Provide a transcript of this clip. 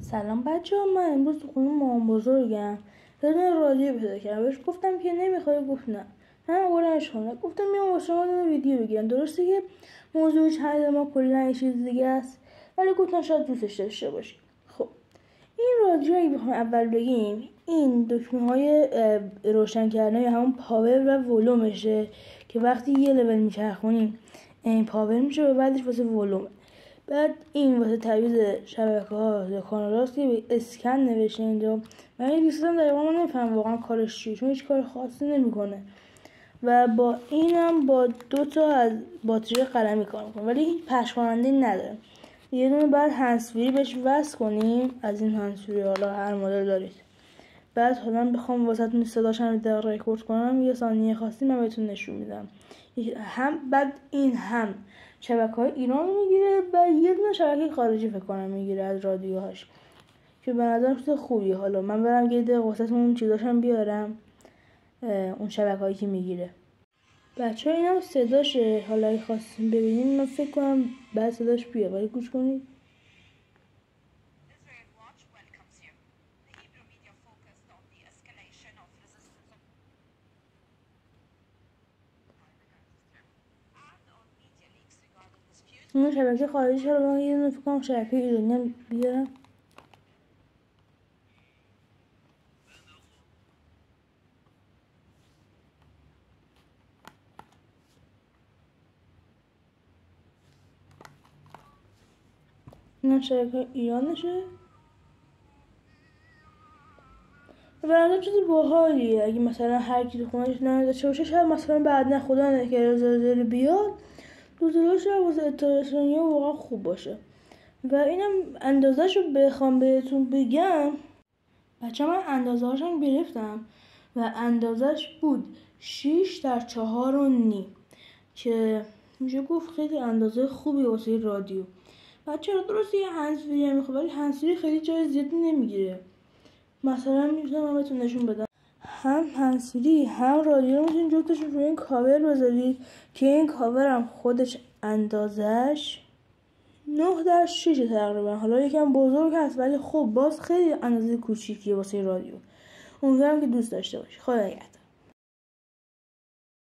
سلام بچه ها، من امروز تو خونه مامان بزرگم یه دونه رادیو پیدا کردم. بهش گفتم که نمیخوای، گفت نه. من آوردمش خونه، گفتم میام واسه شما دونه ویدیو بگیرم. درسته که موضوع چند ما کلا یه چیز دیگه است، ولی گفتم شاید دوستش داشته باشی. خب این رادیو اگه بخوام اول بگیم، این دکمه های روشن کردن یا همون پاور و ولومشه که وقتی یه لول میچرخونیم این پاور میشه و بعدش واسه ولوم. بعد این واسه تعویض شبکه‌ها یا کانالاست که اسکن نوشته اینجا. من این دوستم دقیقا نمیفهم واقعا کارش چیه، چون هیچ کار خاصی نمیکنه و با اینم با 2 تا از باتری قلمی کار میکنه ولی هیچ پخش کننده نداره. یه دونه بعد هندزفری بهش وصل کنیم، از این هندزفری حالا هر مدل دارید. بعد حالا بخوام واسهتون صداش هم دقیق رکورد کنم یه ثانیه خاصی من بهتون نشون میدم. هم بعد این هم شبکه‌های ایران میگیره و یه دونه شبکه خارجی فکر کنم میگیره از رادیوهاش که به نظرم خیلی خوبیه. حالا من برم یه دقیقه واسهتون اون چیزاشم بیارم، اون شبکه‌هایی که میگیره. بچه‌ها اینم صداشه، حالا اگه خواستین ببینین من فکر کنم بعد صداش بیاد، ولی گوش کنید. اون شبکه خارجی رو من یه دونه فکر کنم شبکه ایرانی هم بیارم. این شبکه ایرانشه و به نظرم چیز باحالیه. اگه مثلا هر کی تو خونه‌اش نداشته باشه، شاید مثلا بعد نه خدا نکنه زلزله بیاد، زلزله‌اش واسه اطلاع رسانی واقعا خوب باشه. و اینم اندازه‌شو بخوام بهتون بگم، بچه من اندازه‌هاشم گرفتم و اندازه‌ش بود 6:4.5 که میشه گفت خیلی اندازه خوبی واسه رادیو. بچه درسته یه هندزفری هم میخواد، ولی هندزفری خیلی جای زیادی نمیگیره. مثلا میتونم من بهتون نشون بدم، هم هندزفری هم رادیو رو میتونید جفتشون روی این کاور بذارید که این کاور هم خودش اندازش 9:6 تقریبا. حالا یکم بزرگ هست ولی خب باز خیلی اندازه کوچیکیه واسه رادیو. امیدوارم که دوست داشته باشی. خدا نگهدار.